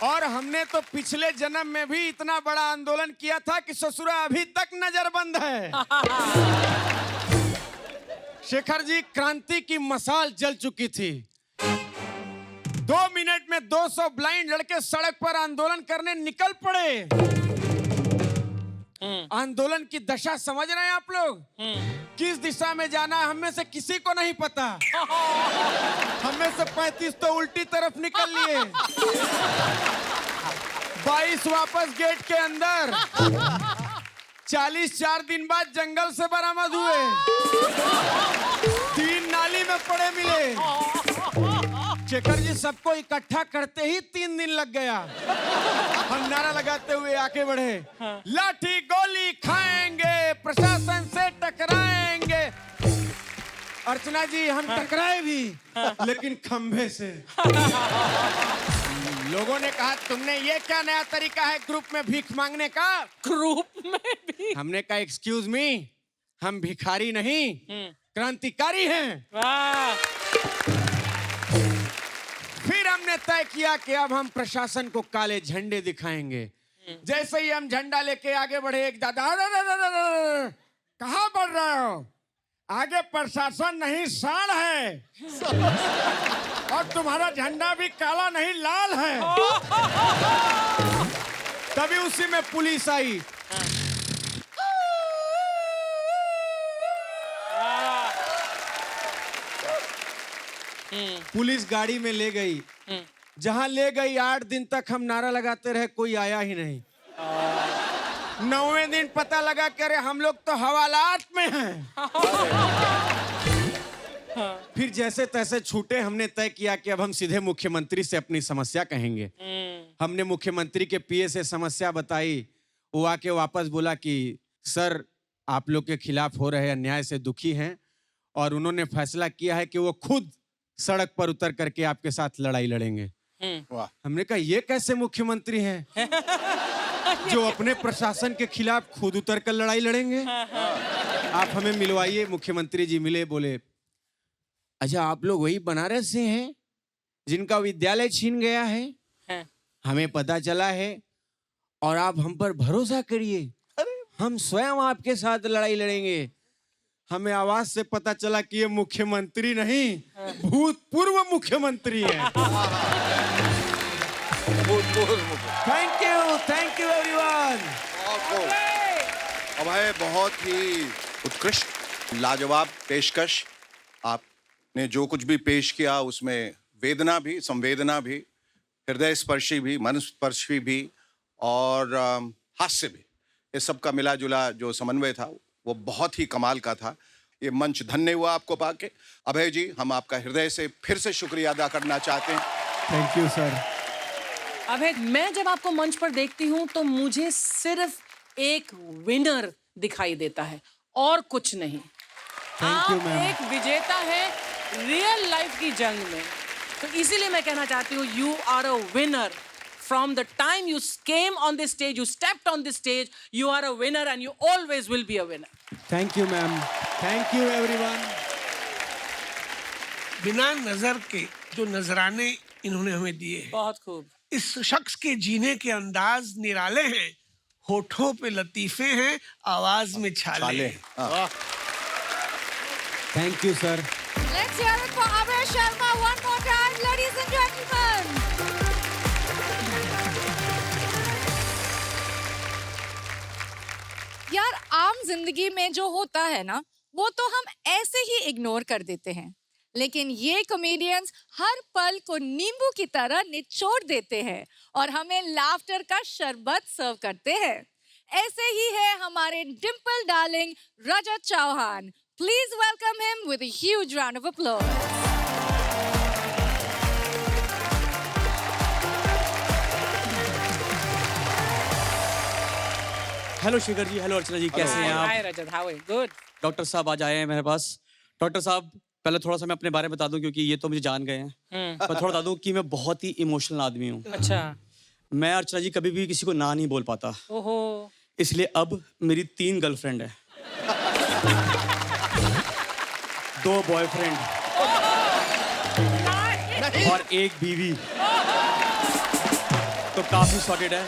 और हमने तो पिछले जन्म में भी इतना बड़ा आंदोलन किया था कि ससुरा अभी तक नजरबंद है। शेखर जी, क्रांति की मशाल जल चुकी थी। 2 मिनट में 200 ब्लाइंड लड़के सड़क पर आंदोलन करने निकल पड़े। आंदोलन की दशा समझ रहे हैं आप लोग? किस दिशा में जाना है हमें से किसी को नहीं पता। हमें से 35 तो उल्टी तरफ निकल लिए, 22 वापस गेट के अंदर, 40 4 दिन बाद जंगल से बरामद हुए, 3 नाली में पड़े मिले। शेखर जी सबको इकट्ठा करते ही 3 दिन लग गया। हम नारा लगाते हुए आगे बढ़े, लाठी गोली खाएंगे, प्रशासन से टकराएंगे। अर्चना जी हम टकराए भी, लेकिन खंभे से। लोगों ने कहा तुमने ये क्या नया तरीका है ग्रुप में भीख मांगने का? ग्रुप में भी? हमने कहा एक्सक्यूज मी, हम भिखारी नहीं क्रांतिकारी हैं। फिर हमने तय किया कि अब हम प्रशासन को काले झंडे दिखाएंगे। जैसे ही हम झंडा लेके आगे बढ़े, एक दादा, कहाँ बढ़ रहे हो? आगे प्रशासन नहीं सांड है, और तुम्हारा झंडा भी काला नहीं लाल है। तभी उसी में पुलिस आई। पुलिस गाड़ी में ले गई, जहां ले गई 8 दिन तक हम नारा लगाते रहे, कोई आया ही नहीं। 9वें दिन पता लगा कि अरे हम लोग तो हवालात में हैं। फिर जैसे तैसे छूटे। हमने तय किया कि अब हम सीधे मुख्यमंत्री से अपनी समस्या कहेंगे। हमने मुख्यमंत्री के पीए से समस्या बताई। वो आके वापस बोला कि सर आप लोग के खिलाफ हो रहे अन्याय से दुखी हैं, और उन्होंने फैसला किया है कि वो खुद सड़क पर उतर करके आपके साथ लड़ाई लड़ेंगे। हमने कहा ये कैसे मुख्यमंत्री हैं जो अपने प्रशासन के खिलाफ खुद उतर कर लड़ाई लड़ेंगे? आप हमें मिलवाइए। मुख्यमंत्री जी मिले, बोले अच्छा आप लोग वही बनारस से हैं जिनका विद्यालय छीन गया है? हमें पता चला है, और आप हम पर भरोसा करिए, हम स्वयं आपके साथ लड़ाई लड़ेंगे। हमें आवाज से पता चला कि ये मुख्यमंत्री नहीं, भूतपूर्व मुख्यमंत्री है। Thank you everyone. अब है बहुत ही उत्कृष्ट लाजवाब पेशकश। आप ने जो कुछ भी पेश किया उसमें वेदना भी, संवेदना भी, हृदय स्पर्शी भी, मन स्पर्शी भी और हास्य भी, ये सब का मिला जुला जो समन्वय था वो बहुत ही कमाल का था। ये मंच धन्य हुआ आपको पाके। अभय जी, हम आपका हृदय से फिर से शुक्रिया अदा करना चाहते हैं। Thank you sir. अभय, मैं जब आपको मंच पर देखती हूँ तो मुझे सिर्फ एक विनर दिखाई देता है और कुछ नहीं। आप एक विजेता है रियल लाइफ की जंग में, तो इसीलिए मैं कहना चाहती हूँ you are a winner. From the time you came on this stage, you stepped on this stage, you are a winner and you always will be a winner. Thank you ma'am, thank you everyone. बिना नजर के जो नजराने इन्होंने हमें दिए हैं, बहुत खूब। इस शख्स के जीने के अंदाज निराले हैं, होठों पे लतीफे हैं, आवाज में छाले हैं। Thank you sir. Let's hear it for Abhay Sharma one more time, ladies and gentlemen. यार, आम जिंदगी में जो होता है ना, वो तो हम ऐसे ही इग्नोर कर देते हैं, लेकिन ये कॉमेडियंस हर पल को नींबू की तरह निचोड़ देते हैं और हमें लाफ्टर का शरबत सर्व करते हैं। ऐसे ही है हमारे dimple darling Rajat Chauhan. Please welcome him with a huge round of applause. Hello Shekhar ji, hello Archana ji, कैसे हैं आप? Hi Rajat, how are you? Good. Doctor साहब आज आए हैं मेरे पास। डॉक्टर साहब, पहले थोड़ा सा मैं अपने बारे में बता दूं क्योंकि ये तो मुझे जान गए हैं। पर थोड़ा बता दूं कि मैं बहुत ही इमोशनल आदमी हूँ। अच्छा। मैं अर्चना जी कभी भी किसी को ना नहीं बोल पाता, ओहो। इसलिए अब मेरी 3 गर्लफ्रेंड है, 2 बॉयफ्रेंड और 1 बीवी, तो काफी सॉर्टेड है।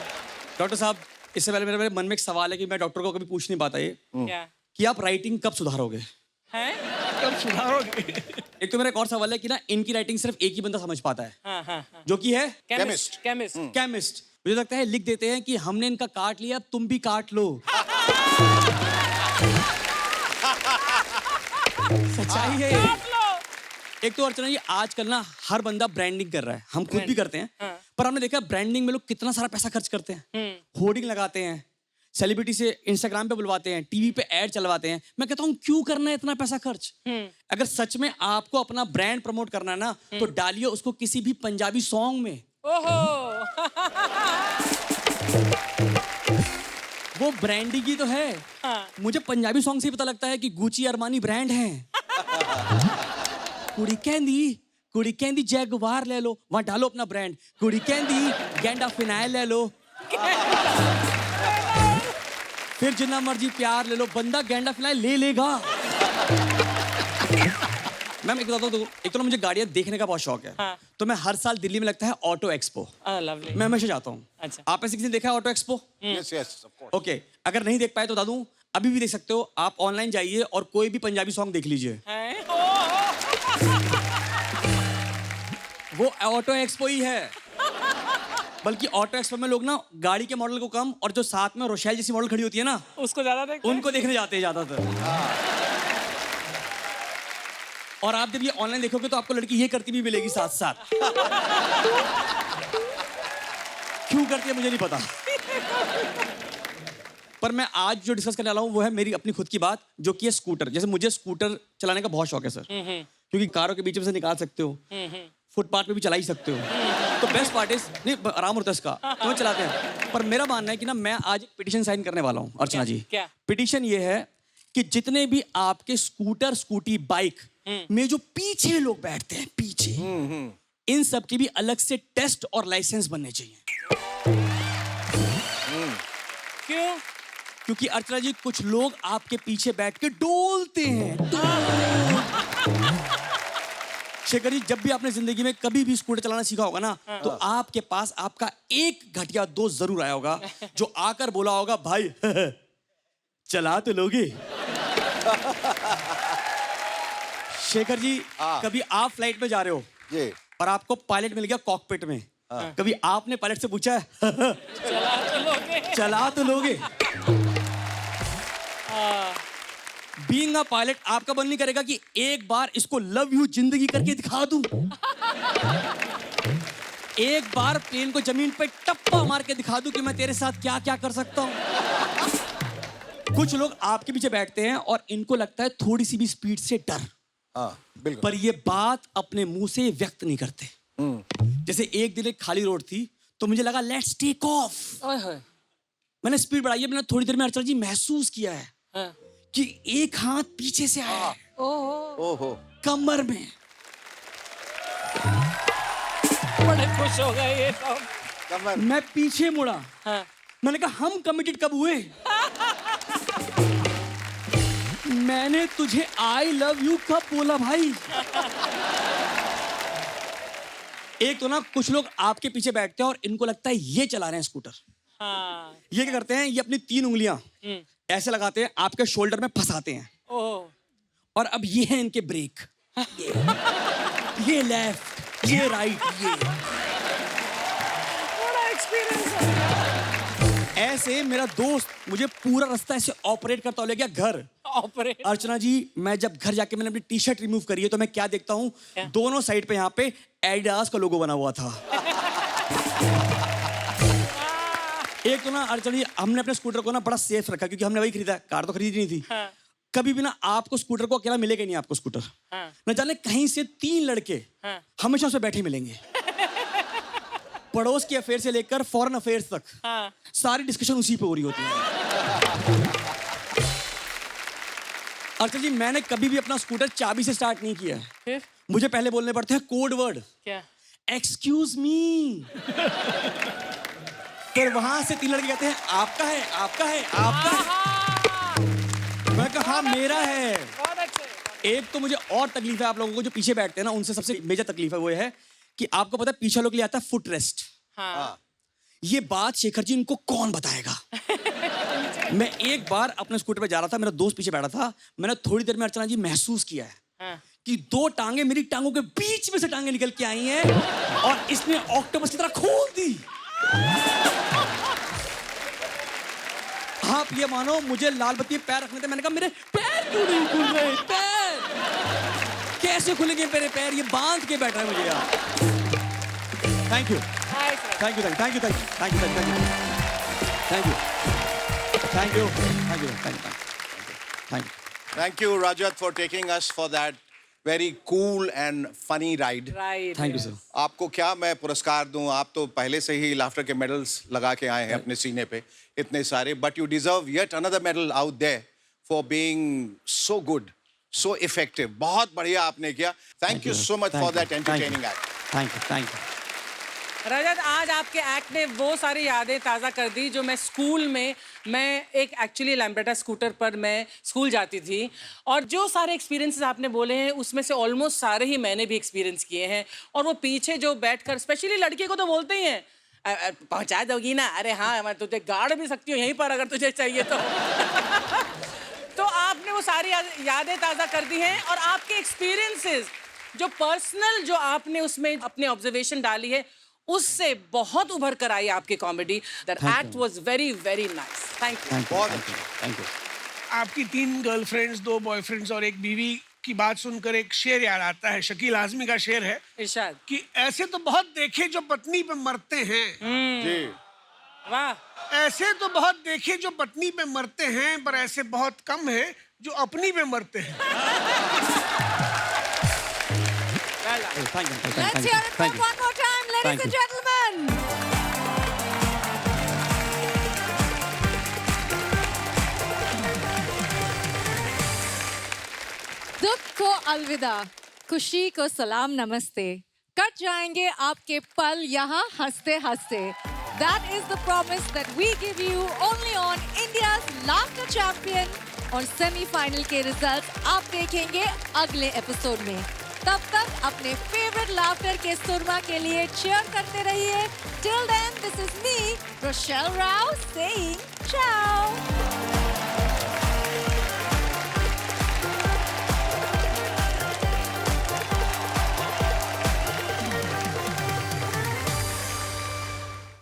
डॉक्टर साहब, इससे पहले मेरे मन में एक सवाल है कि मैं डॉक्टर को कभी पूछ नहीं पाता ये क्या? कि आप राइटिंग कब सुधारोगे? हैं? कब सुधारोगे? एक तो मेरा एक और सवाल है कि ना इनकी राइटिंग सिर्फ एक ही बंदा समझ पाता है, हाँ। जो कि है केमिस्ट। केमिस्ट। केमिस्ट। मुझे लगता है लिख देते हैं कि हमने इनका काट लिया, अब तुम भी काट लो। सच्चाई है ये। एक तो अर्चना जी आजकल ना हर बंदा ब्रांडिंग कर रहा है, हम खुद भी करते हैं, पर हमने देखा ब्रांडिंग में लोग कितना सारा पैसा खर्च करते हैं। होर्डिंग लगाते हैं, सेलिब्रिटी से इंस्टाग्राम पे बुलवाते हैं, टीवी पे ऐड चलवाते हैं। मैं कहता हूँ क्यों करना है इतना पैसा खर्च? अगर सच में आपको अपना ब्रांड प्रमोट करना है ना, तो डालिए उसको किसी भी पंजाबी सॉन्ग में। ओहो। वो ब्रांडिंग ही तो है। मुझे पंजाबी सॉन्ग से ही पता लगता है कि गुची अरमानी ब्रांड है। कुड़ी कहंदी जैगवार ले लो, वहां डालो अपना ब्रांड। कुड़ी कहंदी गेंडा फिनाइल ले लो, फिर जितना मर्जी प्यार ले लो, बंदा गेंडा फिनाइल ले लेगा। मैम एक बताता हूँ, एक तो मुझे गाड़ियाँ देखने का बहुत शौक है, तो मैं हर साल दिल्ली में लगता है ऑटो एक्सपो, मैं हमेशा जाता हूँ। अच्छा। आप में से किसी ने देखा है auto expo? Yes, yes, of course. Okay, अगर नहीं देख पाए तो बता दूं, अभी भी देख सकते हो। आप ऑनलाइन जाइए और कोई भी पंजाबी सॉन्ग देख लीजिए, वो ऑटो एक्सपो ही है। बल्कि ऑटो एक्सपो में लोग ना गाड़ी के मॉडल को कम, और जो साथ में रोशेल जैसी मॉडल खड़ी होती है ना, उसको ज्यादा देखते हैं। उनको देखने जाते हैं ज्यादातर। और आप जब ये ऑनलाइन देखोगे तो आपको लड़की ये करती भी मिलेगी साथ साथ। क्यों करती है मुझे नहीं पता। पर मैं आज जो डिस्कस करने वाला हूँ वो है मेरी अपनी खुद की बात, जो कि है स्कूटर। जैसे मुझे स्कूटर चलाने का बहुत शौक है सर, क्योंकि कारों के बीच में से निकाल सकते हो, फुटपाथ पे भी चला ही सकते हो, तो बेस्ट पार्ट इज नहीं आराम होता है इसका, तो मैं चलाते हैं। पर मेरा मानना है कि ना मैं आज एक पिटीशन साइन करने वाला हूँ अर्चना जी। क्या? पिटीशन ये है कि जितने भी आपके स्कूटर, स्कूटी, बाइक में जो पीछे लोग बैठते हैं, पीछे, इन सब की भी अलग से टेस्ट और लाइसेंस बनने चाहिए। क्यों? क्योंकि अर्चना जी कुछ लोग आपके पीछे बैठ के डोलते हैं। शेखर जी, जब भी आपने जिंदगी में कभी भी स्कूटर चलाना सीखा होगा ना, तो आपके पास आपका एक घटिया दोस्त जरूर आया होगा जो आकर बोला होगा, भाई चला तो लोगे। शेखर जी, कभी आप फ्लाइट में जा रहे हो और आपको पायलट मिल गया कॉकपिट में, कभी आपने पायलट से पूछा है चला तो लोगे? बीइंग अ पायलट आपका मन नहीं करेगा कि एक बार इसको लव यू जिंदगी करके दिखा दूं? एक बार प्लेन को जमीन पे टप्पा मार के दिखा दूं कि मैं तेरे साथ क्या क्या कर सकता हूं? कुछ लोग आपके पीछे बैठते हैं और इनको लगता है थोड़ी सी भी स्पीड से डर, हाँ बिल्कुल। पर ये बात अपने मुंह से व्यक्त नहीं करते। जैसे एक दिन एक खाली रोड थी तो मुझे लगा लेट्स टेक ऑफ। मैंने स्पीड बढ़ाई है, मैंने थोड़ी देर में अर्चना जी महसूस किया है कि एक हाथ पीछे से आया है, ओहो कमर में। बड़े खुश हो गए ये सब। कमर। मैं पीछे मुड़ा। मैंने कहा हम कमिटेड कब हुए? मैंने तुझे आई लव यू कब बोला भाई? एक तो ना कुछ लोग आपके पीछे बैठते हैं और इनको लगता है ये चला रहे हैं स्कूटर। ये क्या करते हैं, ये अपनी 3 उंगलियां ऐसे लगाते हैं, आपके शोल्डर में फंसाते हैं। और अब ये है इनके ब्रेक, ये लेफ्ट, ये राइट, ये। बड़ा एक्सपीरियंस है। ऐसे मेरा दोस्त मुझे पूरा रास्ता ऐसे ऑपरेट करता हुआ ले गया घर। ऑपरेट। अर्चना जी, मैं जब घर जाके मैंने अपनी टी शर्ट रिमूव करी है तो मैं क्या देखता हूँ, दोनों साइड पे यहाँ पे एडिडास का लोगो बना हुआ था। एक तो ना अर्चना जी, हमने अपने स्कूटर को ना बड़ा सेफ रखा क्योंकि हमने वही खरीदा, कार तो खरीदी नहीं थी। कभी भी ना आपको स्कूटर को अकेला मिलेगा नहीं, आपको स्कूटर न जाने कहीं से 3 लड़के हमेशा उसमें बैठे मिलेंगे। पड़ोस के अफेयर से लेकर फॉरेन अफेयर्स तक सारी डिस्कशन उसी पे हो रही होती है। अर्चना जी, मैंने कभी भी अपना स्कूटर चाबी से स्टार्ट नहीं किया है। मुझे पहले बोलने पड़ते हैं कोड वर्ड, क्या? Excuse me. फिर वहां से 3 लड़के कहते हैं आपका है, आपका है, आपका है। मैं कहा हाँ मेरा है। एक तो मुझे और तकलीफ है आप लोगों को जो पीछे बैठते हैं ना, उनसे सबसे मेजर तकलीफ है वो है कि आपको पता है पीछे लोग ले आता है फुट रेस्ट। ये बात शेखर जी इनको कौन बताएगा? मैं एक बार अपने स्कूटर पे जा रहा था, मेरा दोस्त पीछे बैठा था, मैंने थोड़ी देर में अर्चना जी महसूस किया है कि 2 टांगे मेरी टांगों के बीच में से टांगे निकल के आई हैं और इसने ऑक्टोपस की तरह खोल दी। आप ये मानो मुझे लाल बत्ती पैर रखने थे, मैंने कहा मेरे पैर क्यों नहीं खुल रहे? पैर कैसे खुलेंगे मेरे पैर? ये बांध के बैठ रहा है मुझे यार। Thank you, thank you, thank you, thank you, thank you, thank you, thank you, thank you, thank you, thank you, Thank you, Rajat, for taking us for that very cool and funny ride. Right. Thank you sir. आपको क्या मैं पुरस्कार दूं? आप तो पहले से ही लाफ्टर के मेडल्स लगा के आए हैं अपने सीने पे इतने सारे, but you deserve yet another medal out there for being so good, so effective. बहुत बढ़िया आपने किया। Thank you so much for that entertaining act. Thank you, thank you. Rajat, आज आपके एक्ट ने वो सारी यादें ताज़ा कर दी जो मैं स्कूल में, मैं एक एक्चुअली लैम्ब्रेटा स्कूटर पर मैं स्कूल जाती थी, और जो सारे एक्सपीरियंसेस आपने बोले हैं उसमें से ऑलमोस्ट सारे ही मैंने भी एक्सपीरियंस किए हैं। और वो पीछे जो बैठकर, स्पेशली लड़के को तो बोलते ही हैं पहुंचा दोगी ना, अरे हाँ मैं तुझे गाड़ भी सकती हूँ यहीं पर अगर तुझे चाहिए तो। तो आपने वो सारी यादें ताज़ा कर दी हैं, और आपके एक्सपीरियंसेस जो पर्सनल, जो आपने उसमें अपने ऑब्जर्वेशन डाली है, उससे बहुत उभर कर आई आपकी comedy. That act was very very nice. Thank you. बहुत अच्छा। Thank you. आपकी 3 गर्लफ्रेंड्स, 2 बॉयफ्रेंड्स और 1 बीवी की बात सुनकर एक शेर याद आता है, शकील आजमी का शेर है इरशाद कि ऐसे तो बहुत देखे जो पत्नी पे मरते हैं। जी वाह। ऐसे तो बहुत देखे जो पत्नी पे मरते हैं, पर ऐसे बहुत कम है जो अपनी पे मरते हैं। Thank you, thank you, Let's thank you, hear it thank you. one more time, ladies Thank and you. gentlemen. दुख को अलविदा, खुशी को सलाम नमस्ते, कट जाएंगे आपके पल यहाँ हंसते हंसते। That is the promise that we give you only on India's Laughter Champion, और सेमीफाइनल के रिजल्ट्स आप देखेंगे अगले एपिसोड में। तब तक अपने फेवरेट लाफ्टर के सुरमा के लिए cheer करते रहिए। Till then, this is me, Rochelle Rao, saying ciao.